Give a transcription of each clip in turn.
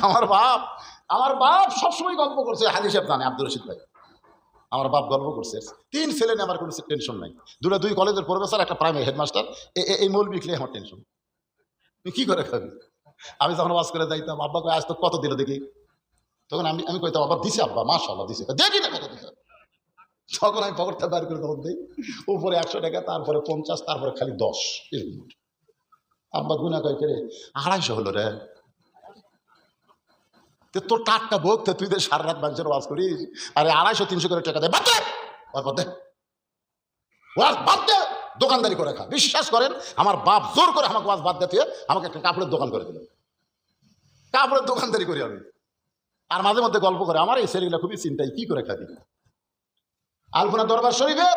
আমার বাপ সবসময় গল্প করছে, হাজি সাহেব জানে, আব্দুর রশিদ ভাই, আমার বাপ গল্প করছে 3 ছেলে নিয়ে আমার কোনো টেনশন নাই। 2 কলেজের প্রফেসর, একটা প্রাইমারি হেডমাস্টার, এই মৌলবি খেলে আমার টেনশন। তুই কি করে খাবি? আমি যখন ওয়াজ করে যাইতাম, আব্বা কয় আজ তো কত দিল দেখি, তখন আমি কইতাম আব্বা দিছে, আব্বা মাশাআল্লাহ দিছে, দেখি না কত দিছে। তখন আমি পকেটটা বের করে তখন দিই, উপরে 100 টাকা, তারপরে 50, তারপরে খালি 10। আব্বা গুনা কয় করে 250 হলো রে। তোর টাটকা ভোগ, তুই যে সারা রাত মানুষের ওয়াজ করিস, আরে 250-300 করে টাকা দেয়, বাদ দে ওয়াজ বাদ দে, দোকানদারি করে খা। বিশ্বাস করেন, আমার বাপ জোর করে আমাকে ওয়াজ বাদ দিতে আমাকে একটা কাপড়ের দোকান করে দিল, কাপড়ের দোকানদারি করি আমি। আর মাঝে মধ্যে গল্প করে, আমার এই ছেলেগুলা খুবই চিন্তায়, কি করে খাবি। আলপনা দরবার শরীফে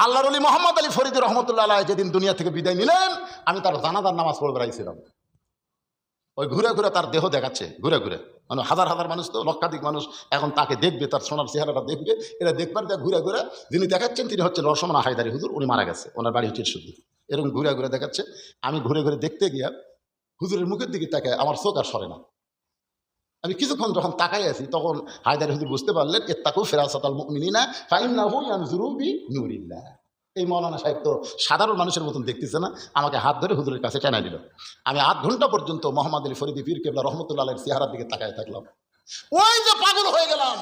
আল্লাহর ওলি মোহাম্মদ আলী ফরিদি রহমতুল্লাহ আলাইহি যেদিন দুনিয়া থেকে বিদায় নিলেন, আমি তার জানাজার নামাজ পড়বে আইছিলাম। ওই ঘুরে ঘুরে তার দেহ দেখাচ্ছে, ঘুরে ঘুরে, মানে হাজার হাজার মানুষ, তো লক্ষাধিক মানুষ এখন তাকে দেখবে, তার সোনার চেহারাটা দেখবে, এরা দেখবার দেখ ঘুরে ঘুরে যিনি দেখাচ্ছেন তিনি হচ্ছেন রসমনা হায়দারি হুজুর, উনি মারা গেছে, ওনার বাড়ি হচ্ছে শুধু, এরকম ঘুরে ঘুরে দেখাচ্ছে। আমি ঘুরে ঘুরে দেখতে গিয়া হুজুরের মুখের দিকে তাকায়, আমার চোখ আর সরে না। আমি কিছুক্ষণ যখন তাকাই আছি, তখন হায়দারি হুজুর বুঝতে পারলেন, ইত্তাকু ফিরাসাতাল মুমিনিনা ফাইন্নাহু ইয়ানজুরু বিনুরিল্লাহ। এই মৌলানা সাহেব তো সাধারণ মানুষের মতন দেখতেছে না, আমাকে হাত ধরে হুজুরের কাছে টেনে দিল। আমি আধ ঘন্টা পর্যন্ত মোহাম্মদ আলী ফরিদি পীর কেবলা রহমতুল্লাহ আলাইহির চেহারার দিকে তাকায় থাকলাম। ওই যে পাগল হয়ে গেলাম,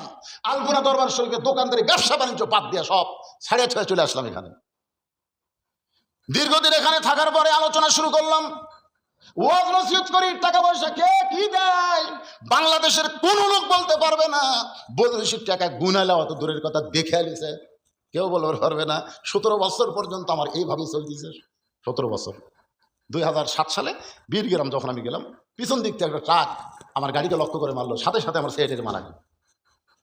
আলপনা দরবার শরীফে দোকানদারি ব্যবসা বাণিজ্য বাদ দিয়ে সব ছাড়ে ছড়ে চলে আসলাম এখানে। দীর্ঘদিন এখানে থাকার পরে আলোচনা শুরু করলাম, ওয়াজ নসিহত করি, টাকা পয়সা কে কি দেয় বাংলাদেশের কোন লোক বলতে পারবে না। বদরশির টাকা গুনাইলে অত দূরের কথা, দেখে আলিছে, কেউ বলতে পারবে না। 17 বছর পর্যন্ত আমার এইভাবেই চলতেছে, 17 বছর। 2007 সালে বীরগ্রাম যখন আমি গেলাম, পিছন দিক থেকে একটা ট্রাক আমার গাড়িকে লক্ষ্য করে মারলো, সাথে সাথে আমার সেক্রেটারি মারা গেল।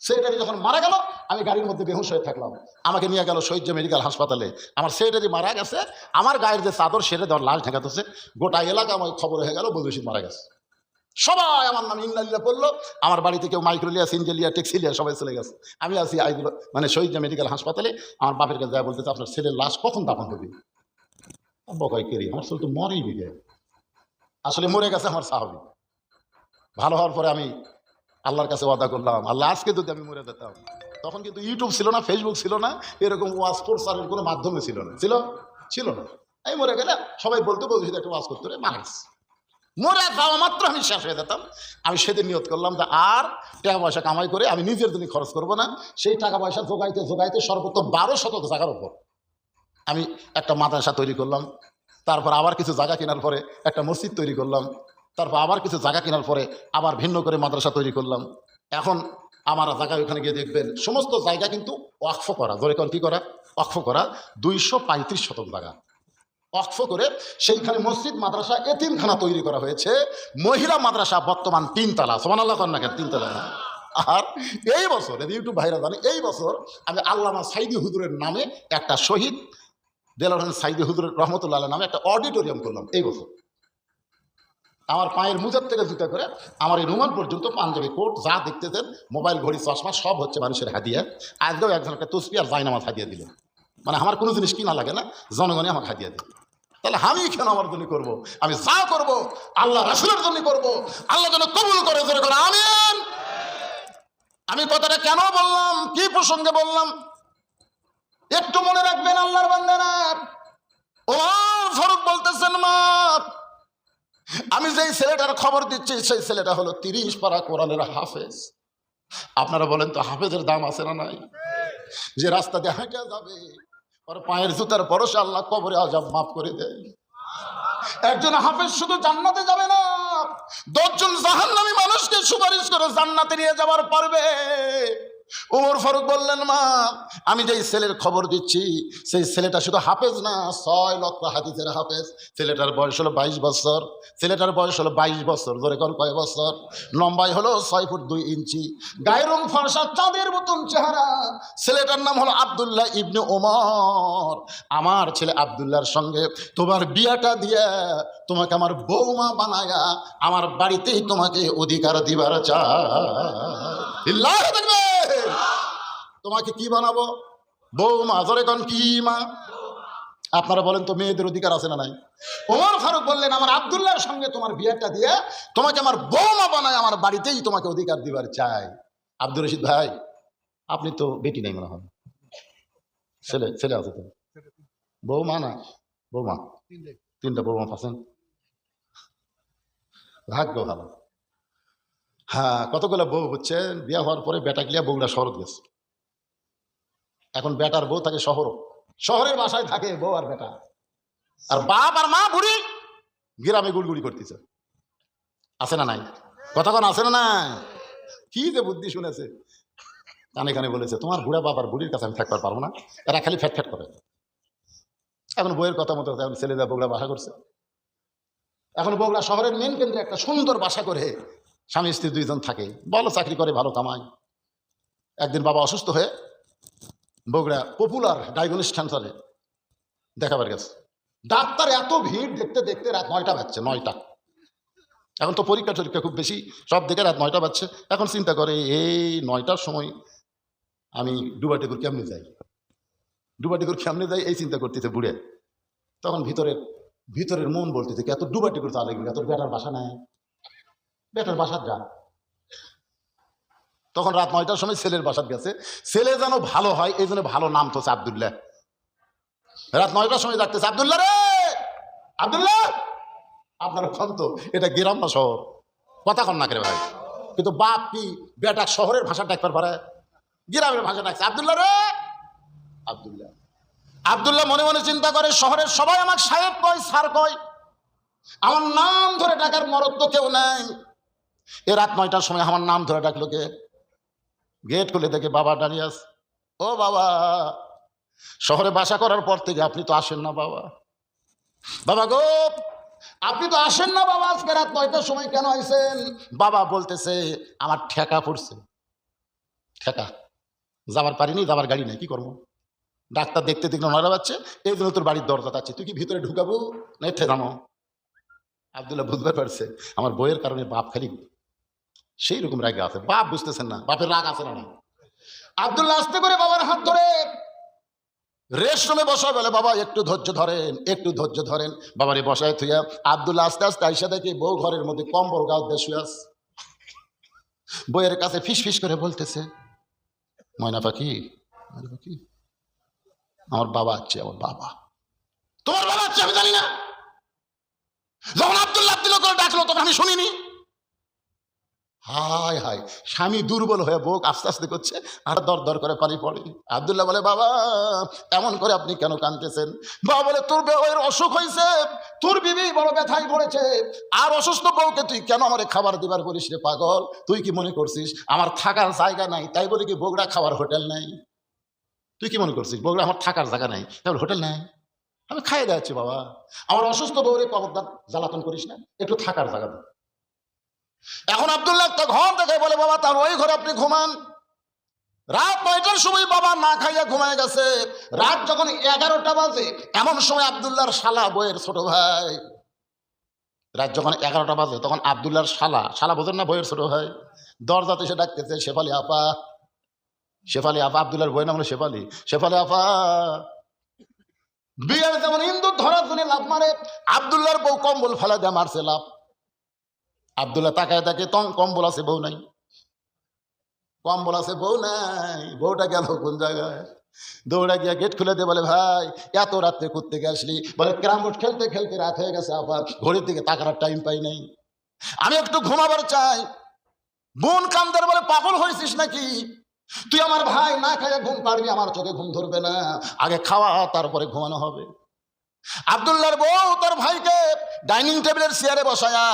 সেক্রেটারি যখন মারা গেল, আমি গাড়ির মধ্যে বেহুশ হয়ে থাকলাম। আমাকে নিয়ে গেল শহীদ মেডিকেল হাসপাতালে। আমার সেক্রেটারি মারা গেছে, আমার গায়ের যে চাদর সেরে দেওয়ার লাশ ঢেকাতেছে, গোটা এলাকা আমার খবর হয়ে গেল বদরশিদ মারা গেছে। সবাই আমার নাম ইংলালিয়া পড়লো, আমার বাড়িতে কেউ মাইক্রোলিয়া, সিনজেলিয়া, টেক্সিলিয়া সবাই চলে গেছে। আমি আছি মানে শহীদ মেডিকেল হাসপাতালে। আমার বাপের কাছে যায় বলতেছে, আপনার ছেলের লাশ কখন দাফন হবে? বকাই কেরি, আমার ছেলে তো মরেই বিগে, আসলে মরে গেছে আমার সাহাবী। ভালো হওয়ার পরে আমি আল্লাহর কাছে ওয়াদা করলাম, আল্লাহ আজকে যদি আমি মরে যেতাম, তখন কিন্তু ইউটিউব ছিল না, ফেসবুক ছিল না, এরকম ওয়াজ প্রচারের কোনো মাধ্যমে ছিল না, ছিল না। আমি মরে গেলে সবাই বলতে বলতে একটা ওয়াজ করতে মারা গেছে। মরে যাওয়া মাত্র আমি শেষ হয়ে যেতাম। আমি সেদিন নিয়ত করলাম যে আর টাকা পয়সা কামাই করে আমি নিজের জন্য খরচ করবো না। সেই টাকা পয়সা জোগাইতে জোগাইতে সর্বোচ্চ 12 শতক জায়গার উপর আমি একটা মাদ্রাসা তৈরি করলাম। তারপর আবার কিছু জায়গা কেনার পরে একটা মসজিদ তৈরি করলাম। তারপর আবার কিছু জায়গা কেনার পরে আবার ভিন্ন করে মাদ্রাসা তৈরি করলাম। এখন আমার জায়গা ওখানে গিয়ে দেখবেন সমস্ত জায়গা কিন্তু ওয়াকফ করা, ধরে কোন কি করা, ওয়াকফ করা 235 শতক জায়গা ওয়াকফ করে সেইখানে মসজিদ, মাদ্রাসা, এতিমখানা তৈরি করা হয়েছে। মহিলা মাদ্রাসা বর্তমান 3 তলা, সুবহানাল্লাহ কর না কেন, 3 তলা। আর এই বছর ইউটিউব ভাইরা জানে, এই বছর আমি আল্লামা সাইদি হুজুরের নামে একটা শহীদ দেলোয়ার হোসেন সাইদি হুজুর রহমতুল্লাহ নামে একটা অডিটোরিয়াম করলাম এই বছর। আমার পায়ের মুজার থেকে জুতা করে আমার এই রুমাল পর্যন্ত, পাঞ্জাবি, কোট যা দেখতেছেন, মোবাইল, ঘড়ি, চশমা সব হচ্ছে মানুষের হাদিয়া। আজকেও একজন একটা তসবিহ আর জায়নামাজ হাদিয়া দিল। মানে আমার কোনো জিনিস কিনা লাগে না, জনগণই আমার হাদিয়া দিল। তাহলে আমি কেন আমার জন্য করবো? আমি যা করবো আল্লাহ রাসূলের জন্য করবো, আল্লাহ যেন কবুল করে, জোরে করে আমিন। আমি কথাটা কেন বললাম, কি প্রসঙ্গে বললাম একটু মনে রাখবেন আল্লাহর বান্দারা। ওমর ফারুক বলতেছেন, মা আমি যেই ছেলেটার খবর দিচ্ছি সেই ছেলেটা হলো 30 পারা কোরআনের হাফেজ। আপনারা বলেন তো হাফেজের দাম আছে না নাই? যে রাস্তা দিয়ে হাঁটা যাবে ওর পায়ের জুতার পরশে আল্লাহ কবরে আযাব মাফ করে দেয়। একজন হাফেজ শুধু জান্নাতে যাবে না, 10 জন জাহান্নামী মানুষকে সুপারিশ করে জান্নাতে নিয়ে যাওয়ার পারবে। ওমর ফারুক বললেন, মা আমি যেই ছেলের খবর দিচ্ছি সেই ছেলেটা শুধু হাফেজ না, 6 লক্ষ হাদিসের হাফেজ। ছেলেটার বয়স হলো 22 বছর। ছেলেটার বয়স হলো 22 বছর, ধরে কোন কয় বছর? লম্বাই হলো 6 ফুট 2 ইঞ্চি, গায়ের রং ফর্সা, চাঁদের মতন চেহারা। ছেলেটার নাম হলো আব্দুল্লাহ ইবনে ওমর। আমার ছেলে আব্দুল্লাহর সঙ্গে তোমার বিয়াটা দিয়ে তোমাকে আমার বৌমা বানায়া আমার বাড়িতেই তোমাকে অধিকার দিবার চাই। তোমাকে কি বানাবো? বৌমা। জোরে কোন কি মা? আপনারা বলেন তো মেয়েদের অধিকার আছে না নাই? ওমর ফারুক বললেন, আমার আব্দুল্লাহর সঙ্গে তোমার বিয়েটা দিয়ে তোমাকে আমার বৌমা বানায় আমার বাড়িতেই তোমাকে অধিকার দিবার চাই। আব্দুর রশিদ ভাই, আপনি তো বেটি নাই মনে হয়, ছেলে ছেলে আছে তো? বৌমা না? বৌমা তিনটা বৌমা পাচ্ছেন, ভাগ্য ভালো। হ্যাঁ, কতগুলো বউ হচ্ছেন, বিয়ে হওয়ার পরে বেটা গিয়া বউরা শহর গেছে। এখন বেটার বউ থাকে শহরের বাসায় থাকে বউ আর বেটা, আর বাপ আর মা বুড়ি গ্রামে গুড়গুড়ি করতেছে। আছে না নাই? কতক্ষণ আছে না নাই? কি যে বুদ্ধি শুনেছে, কানে কানে বলেছে তোমার বুড়া বাপ আর বুড়ির কাছে আমি থাকতে পারবো না, এরা খালি ফ্যাট ফ্যাট করে। এখন বইয়ের কথা মতো এখন ছেলেরা বগুড়া বাসা করছে। এখন বগুড়া শহরের মেন কেন্দ্রে একটা সুন্দর বাসা করে স্বামী স্ত্রী দুইজন থাকে, ভালো চাকরি করে, ভালো কামায়। একদিন বাবা অসুস্থ হয়ে বগুড়া পপুলার ডায়াগনস্টিক সেন্টারে দেখাবার গেছে। ডাক্তার এত ভিড়, দেখতে দেখতে রাত 9টা বাজছে। 9টা, এখন তো পরীক্ষা টরীক্ষা খুব বেশি, সব দেখে রাত 9টা বাজছে। এখন চিন্তা করে এই 9টার সময় আমি ডুবাটিকুর কেমনে যাই, এই চিন্তা করতেছে বুড়ে। তখন ভিতরের মন বলতেছে এত ডুবাটিকুর চা লাগবে, এত বেটার বাসা নাই, বেটার বাসার যা। তখন রাত 9টার সময় ছেলের বাসার গেছে, ছেলে যেন ভালো হয় এই জন্য ভালো নাম তো আব্দুল্লাহ। রাত 9টার সময় ডাকতেছে, আব্দুল্লাহ রে, আব্দুল্লাহ। আপনারা খান তো, এটা গ্রাম না শহর? কথা কন না করে ভাই। কিন্তু বাপ কি বেটা শহরের ভাষা ডাকবার পারে? গ্রামের ভাষা ডাকছে, আব্দুল্লাহ রে, আব্দুল্লাহ। আব্দুল্লাহ মনে মনে চিন্তা করে শহরের সবাই আমার সাহেব কয়, স্যার কয়, আমার নাম ধরে ডাকার মরদ তো কেউ নাই। এ রাত 9টার সময় আমার নাম ধরে ডাকলো কে? গেট খুলে দেখে বাবা দাঁড়িয়ে আছে। ও বাবা, শহরে বাসা করার পর থেকে আপনি তো আসেন না বাবা। বাবা গো, আপনি তো আসেন না বাবা, আজকে রাত 9টার সময় কেন আইছেন? বাবা বলতেছে আমার ঠেকা পড়ছে, ঠেকা, যাবার পারিনি, যাবার গাড়ি নেই, কি করবো? ডাক্তার দেখতে দেখতে 9টা বাজছে, এই জন্য তোর বাড়ির দরজা আছে, তুই কি ভিতরে ঢুকাবো না ঠেকানো? আব্দুল্লাহ বুঝতে পারছে আমার বইয়ের কারণে বাপ খালি সেই রকম রাগে আছে। বাপ বুঝতেছেন না বাপের রাগ আছে না? আব্দুল্লাহ আস্তে করে বাবার হাত ধরে রেস্টরুমে বসায়, বলে বাবা একটু ধৈর্য ধরেন, একটু ধৈর্য ধরেন। বাবারে বসায় থুইয়া আব্দুল্লাহ আস্তে আস্তে আইসা দেখে বউ ঘরের মধ্যে কম্বল গাছ দিয়ে শুয়ে আছে। বইয়ের কাছে ফিস ফিস করে বলতেছে, ময়না পাখি, আমার বাবা আছে, আমার বাবা। তোমার বাবা আছে আমি জানি না? যখন আব্দুল্লাহ আব্দুল্লাহ করে ডাকলো তখন আমি শুনিনি। হায় হায়, স্বামী দুর্বল হয়ে বউ আস্তে আস্তে করছে আর দর দর করে পানি পড়ে। আব্দুল্লাহ বলে বাবা এমন করে আপনি কেন কাঁদতেছেন? বাবা বলে তোর বউয়ের অসুখ হয়েছে, তোর বিবি বড় ব্যথায় পড়েছে, আর অসুস্থ বউকে তুই কেন আমারে খাবার দিবার করিস রে পাগল? তুই কি মনে করছিস আমার থাকার জায়গা নাই তাই বলে কি বগুড়া খাবার হোটেল নাই? তুই কি মনে করছিস বগুড়া আমার থাকার জায়গা নাই তাহলে হোটেল নাই? আমি খাইয়ে দিচ্ছি বাবা, আমার অসুস্থ বউরে খবরদার জ্বালাতন করিস না, একটু থাকার জায়গা দে। এখন আব্দুল্লাহ একটা ঘর দেখে বলে বাবা তার ওই ঘরে আপনি ঘুমান। রাত 9টার সময় বাবা না খাইয়া ঘুমায় গেছে। রাত যখন 11টা বাজে এমন সময় আব্দুল্লাহর শালা, বইয়ের ছোট ভাই, রাত যখন 11টা বাজে তখন আব্দুল্লাহর শালা বোঝেন না, বইয়ের ছোট ভাই, দরজাতে এসে ডাকতেছে, শেফালি আপা, শেফালি আপা। আব্দুল্লাহর বইয়ের নাম হলো শেফালি। শেফালি আপা। বিয়ের যেমন ইন্দুর ধরার জন্য লাভ মারে, আব্দুল্লাহর বউ কম্বল ফেলা দেয়, মারছে লাভ। আব্দুল্লাহ তাকায় দেখে কম্বল আছে বউ নাই, কম্বল আছে বউ নাই। বউটা গেল কোন জায়গায়? দৌড়া গিয়া গেট খুলে দিয়ে বলে ভাই এত রাত্রে করতে আসলি? বলে ক্যারাম বোর্ড খেলতে খেলতে রাত হয়ে গেছে, আবার ঘড়ির দিকে তাকার টাইম পাই নাই, আমি একটু ঘুমাবার চাই। বোন কান্দার বলে পাগল হয়েছিস নাকি? তুই আমার ভাই, না খাইয়া ঘুম পারবি, আমার চোখে ঘুম ধরবে না, আগে খাওয়া তারপরে ঘুমানো হবে। আব্দুল্লাহর বউ তার ভাইকে ডাইনিং টেবিলের চেয়ারে বসায়া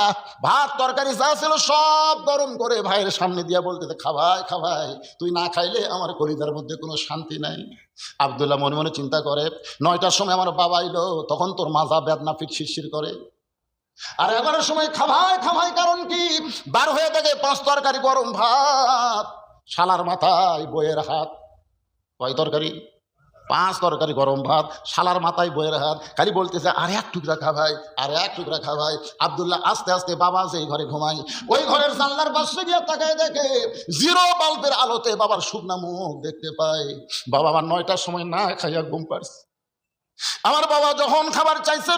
ভাত তরকারি যা ছিল সব গরম করে ভাইয়ের সামনে দিয়া বলতেছে খাবাই খাবাই, তুই না খাইলে আমার কলিজার মধ্যে কোনো শান্তি নাই। আব্দুল্লাহ মনে মনে চিন্তা করে 9টার সময় আমার বাবা এলো, তখন তোর মাজা বেদনা পিঠ শিরশির করে, আর 11টার সময় খাবাই খাবাই কারণ কি? বার হয়ে দেখে 5 তরকারি গরম ভাত, শালার মাথায় বইয়ের হাত। কয় তরকারি? 5 তরকারি গরম ভাত, শালার মাথায় বইয়ের হাত, খালি বলতেছে আর এক টুকরা খাবাই, আর এক টুকরা খাবাই। আব্দুল্লাহ আস্তে আস্তে বাবা যে ঘরে ঘুমাই ওই ঘরের জানলার পাশে গিয়ে তাকায় দেখে 0 বাল্বের আলোতে বাবার শুকনা মুখ দেখতে পায়। বাবা আমার 9টার সময় না খাইয়া ঘুম পাড়ছে। আমার বাবা যখন খাবার চাইছে,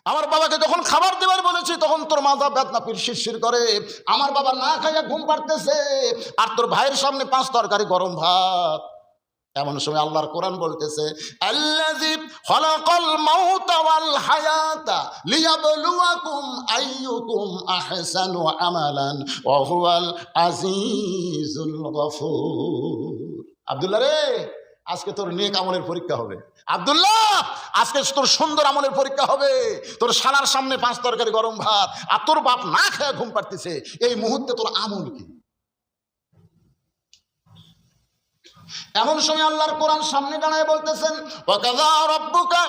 আমার বাবাকে যখন খাবার দেবার বলেছি, তখন তোর মাথা বেদনা পির শিরশির করে। আমার বাবা না খাইয়া ঘুম পাড়তেছে, আর তোর ভাইয়ের সামনে 5 তরকারি গরম ভাত। এমন সময় আল্লাহর কোরআন বলতেছে, আল্লাযী খালাকাল মাউতা ওয়াল হায়াতা লিয়াবলুয়াকুম আইয়ুকুম আহসানু আমালান ওয়া হুয়াল আজিজুল গফুর। আব্দুল্লাহ রে, আজকে তোর নেক আমলের পরীক্ষা হবে। আব্দুল্লাহ, আজকে তোর সুন্দর আমলের পরীক্ষা হবে। তোর শালার সামনে 5 তরকারি গরম ভাত, আর তোর বাপ না খেয়ে ঘুম পাড়তেছে। এই মুহূর্তে তোর আমল কি? এমন সময় আল্লাহর কোরআন সামনে দাঁড়ায় বলতেছেন, ওয়াকাযা রাব্বুকা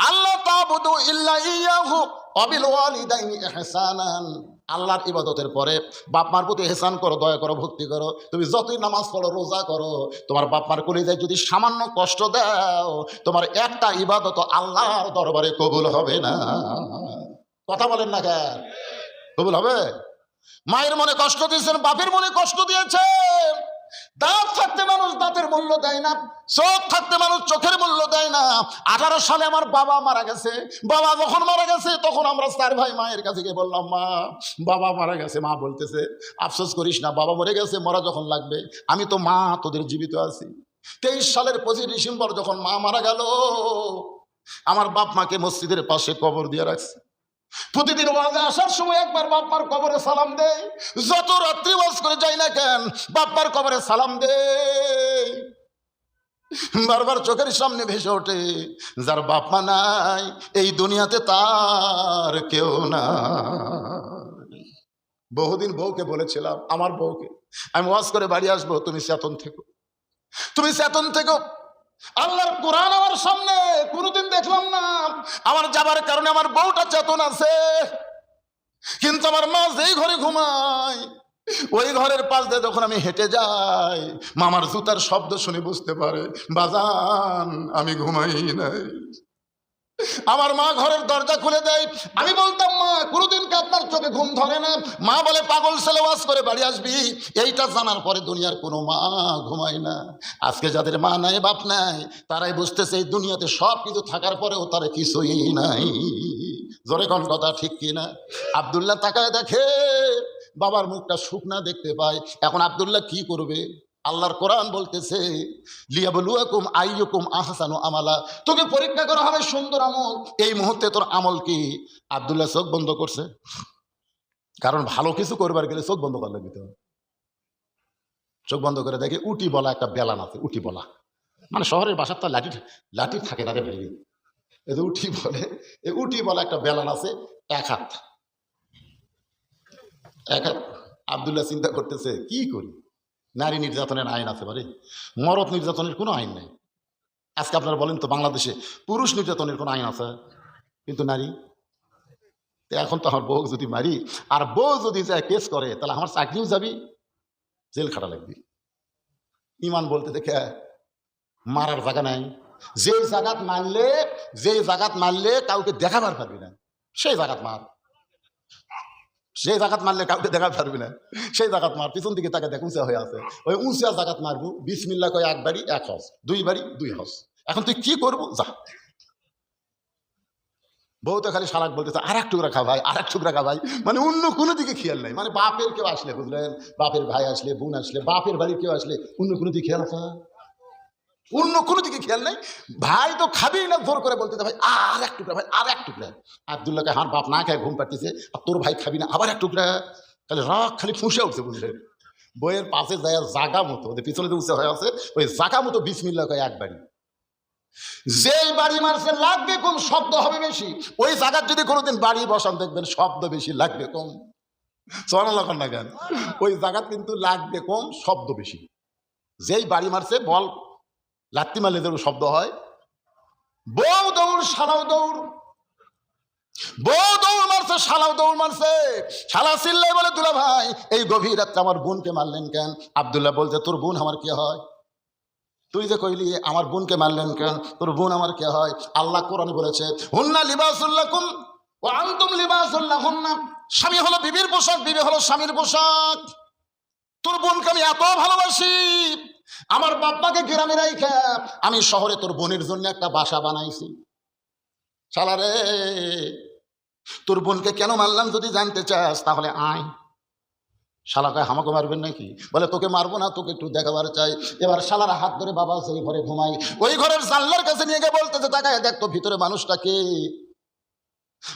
আল্লা তা'বুদু ইল্লা ইয়াহু ওয়া বিল ওয়ালিদাইনি ইহসানান। আল্লাহর ইবাদতের পরে বাপ মার প্রতি ইহসান করো, দয়া করো, ভক্তি করো। তুমি যতই নামাজ পড়ো, রোজা করো, তোমার বাপ মার কলিজায় যদি সামান্য কষ্ট দাও, তোমার একটা ইবাদত আল্লাহর দরবারে কবুল হবে না। কথা বলেন না কেন? কবুল হবে? মায়ের মনে কষ্ট দিয়েছেন, বাপের মনে কষ্ট দিয়েছেন। দাঁত থাকতে মানুষ দাঁতের মূল্য দেয় না, চোখ থাকতে মানুষ চোখের মূল্য দেয় না। 18 সালে আমার বাবা মারা গেছে। বাবা যখন মারা গেছে, তখন আমরা 4 ভাই মায়ের কাছে গিয়ে বললাম, মা বাবা মারা গেছে। মা বলতেছে, আফসোস করিস না, বাবা মরে গেছে, মরা যখন লাগবে, আমি তো মা তোদের জীবিত আছি। 23 সালের 25 ডিসেম্বর যখন মা মারা গেল, আমার বাপ মাকে মসজিদের পাশে কবর দিয়ে রাখছে। প্রতিদিন ওয়াজে আসার সময় একবার বাপ্পার কবরে সালাম দেয়। যত রাত্রি ওয়াজ করে যাই না কেন, বাপ্পার কবরে সালাম দেয়। বারবার চোখের সামনে ভেসে ওঠে, যার বাপ মা নাই এই দুনিয়াতে তার কেউ না। বহুদিন বউকে বলেছিলাম, আমার বউকে, আমি ওয়াজ করে বাড়ি আসবো, তুমি চেতন থেকো, তুমি চেতন থেকো। আল্লাহর কোরআন আমার সামনে, কোনোদিন দেখলাম না আমার যাবার কারণে আমার বউটা চেতন আছে। কিন্তু আমার মা যেই ঘরে ঘুমায়, ওই ঘরের পাশ দিয়ে যখন আমি হেঁটে যাই, মামার জুতার শব্দ শুনে বুঝতে পারে, বাজান আমি ঘুমাই নাই। আমার মা ঘরের দরজা খুলে দেয়। আমি বলতাম, মা কোনোদিন কি আপনার চোখে ঘুম ধরে না? মা বলে, পাগল ছেলে, ওয়াজ করে বাড়ি আসবি। এইটা জানার পরে দুনিয়ার কোনো মা ঘুমায় না। আজকে যাদের মা নাই, বাপ নাই, তারাই বুঝতেছে এই দুনিয়াতে সব কিছু থাকার পরেও তারা কিছুই নাই। জোরে কোন কথা, ঠিক কিনা? আব্দুল্লাহ তাকায় দেখে, বাবার মুখটা শুকনা দেখতে পায়। এখন আব্দুল্লাহ কি করবে? আল্লাহর কোরআন বলতেছে, লিয়াবলুয়াকুম আইয়ুকুম আহসানু আমালা। তোকে পরীক্ষা করা হবে সুন্দর আমল। এই মুহূর্তে তোর আমল কি? আব্দুল্লাহ চোখ বন্ধ করছে, কারণ ভালো কিছু করবার গেলে চোখ বন্ধ করে দিতে হবে। চোখ বন্ধ করে দেখে উটি বলা একটা বেলান আছে। উটি বলা মানে শহরের বাসার তো লাঠি লাঠি থাকে না রে ভাই, এই যে উঠি বলে, এই উটি বলা একটা বেলান আছে, 1 হাত। আব্দুল্লাহ চিন্তা করতেছে, কি করি? নারী নির্যাতনের আইন আছে বারে, মরদ নির্যাতনের কোনো আইন নেই। আজকে আপনারা বলেন তো, বাংলাদেশে পুরুষ নির্যাতনের কোনো আইন আছে? কিন্তু নারী। এখন তো আমার বউ যদি মারি, আর বউ যদি যায় কেস করে, তাহলে আমার চাকরিও যাবি, জেল খাটা লাগবে। ইমান বলতে দেখে মারার জায়গা নাই। যে জায়গাত মারলে কাউকে দেখাবার পারবি না, সেই জায়গাত মার। সেই জায়গাত মারলে কাউকে দেখাতে পারবি না, সেই জায়গাত মার। পিছন দিকে তাকে দেখ উঁচা হয়ে আছে, ওই উঁচা জায়গাত মারবো। বিসমিল্লাহ কয় 1 বাড়ি 1 হজ, 2 বাড়ি 2 হজ। এখন তুই কি করবো? যা। বউ তো খালি শালাক বলতেছে, আর 1 টুকরা খা ভাই, আর 1 টুকরা খা ভাই। মানে অন্য কোনো দিকে খেয়াল নাই। মানে বাপের কেউ আসলে, বুঝলেন, বাপের ভাই আসলে, বোন আসলে, বাপের বাড়ির কেউ আসলে, অন্য কোনো দিকে খেয়াল আছে? অন্য কোনো দিকে খেয়াল নাই। ভাই তো খাবেই না, জোর করে বলতে, ভাই আর 1 টুকরা, ভাই আর 1 টুকরা। আব্দুল্লাহকে হার বাপ না খায় ঘুম পাড়তেছে, আর তোর ভাই খাবি না, আবার 1 টুকরা। তাহলে রাগ খালি ফুঁসে উঠছে, বুঝলেন। বইয়ের পাশে যায় জাগা মতো, ওদের পিছনে যে উঁচা হয়ে আছে, ওই জাগা মতো বিসমিল্লাহ কয় 1 বাড়ি। যেই বাড়ি মারছে লাগবে কম, শব্দ হবে বেশি। ওই জায়গার যদি কোনোদিন বাড়ি বসান, দেখবেন শব্দ বেশি, লাগবে কম। সুবহানাল্লাহ না কেন? ওই জায়গা কিন্তু লাগবে কম, শব্দ বেশি। যেই বাড়ি মারছে, বল লাত্তি মারলে যেন শব্দ হয়। বউ দৌড়, শালাও দৌড়। বউ দৌড় মারছে, শালাও দৌড় মারছে। শালা চিল্লাই বলে, দুলা ভাই এই গভীর রাত্রে আমার বোনকে মারলেন কেন? আব্দুল্লাহ বলছে, তোর বোন আমার কে হয়? তুই যে কইলি আমার বোনকে মারলেন কেন? তোর বোন আমার কে হয়? আল্লাহ কোরআনে বলেছে, হুন্না লিবাসুল লাকুম ওয়া আনতুম লিবাসুল লাহুন্না। স্বামী হলো বিবির পোশাক, বিবি হলো স্বামীর পোশাক। তোর বোনকে আমি এত ভালোবাসি, আমার বাপ্পাকে গ্রামে রাইখা আমি শহরে তোর বোনের জন্য একটা বাসা বানাইছি। শালা রে, তোর বোনকে কেন মারলাম যদি জানতে চাস তাহলে আয়। শালা কয় আমাকে মারবেন নাকি? বলে তোকে মারবো না, তোকে একটু দেখাবার চাই। এবার শালার হাত ধরে বাবা সেই ঘরে ঘুমাই, ওই ঘরের জানলার কাছে নিয়ে গিয়ে বলতেছে তাকায় দেখ তো ভিতরে মানুষটা কে।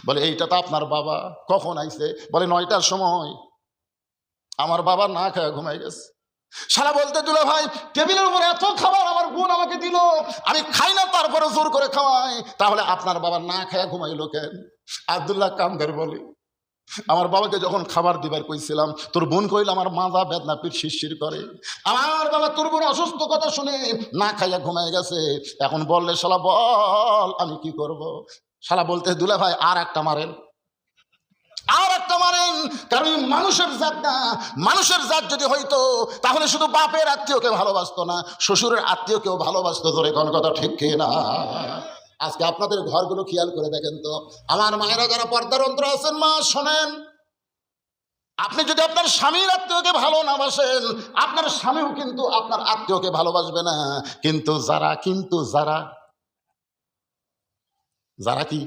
বলে এইটা তো আপনার বাবা। কখন আইছে? বলে 9টার সময়। আমার বাবা না খায় ঘুমাই গেছে। শালা বলতে দিল ভাই টেবিলের উপর এত খাবার আমার বোন আমাকে দিল, আমি খাই না তারপরে জোর করে খাওয়াই, তাহলে আপনার বাবা না খায় ঘুমাইলো কেন? আব্দুল্লাহ কামদার বলে আমার বাবাকে যখন খাবার দিবার কইছিলাম তোর বোন কইল আমার মাজা বেদনা পিঠ শিরশির করে, আমার বাবা তোর বোন অসুস্থ কথা শুনে না খাইয়া ঘুমাই গেছে, এখন বললে শালা বল আমি কি করব? শালা বলতে দুলা ভাই আর একটা মারেন, আর একটা মারেন, কারণ মানুষের জাত না। মানুষের জাত যদি হইতো তাহলে শুধু বাপের আত্মীয়কে ভালোবাসতো না, শ্বশুরের আত্মীয়কেও ভালোবাসতো। ধরে কোন কথা ঠিক কি না? আজকে আপনাদের ঘরগুলো খেয়াল করে দেখেন তো, আমার মায়েরা যারা পর্দার অন্তর আছেন, মা শোনেন, আপনি যদি আপনার স্বামীর আত্মীয়কে ভালো না বাসেন, আপনার স্বামীও কিন্তু আপনার আত্মীয়কে ভালোবাসবে না। কিন্তু যারা যারা কি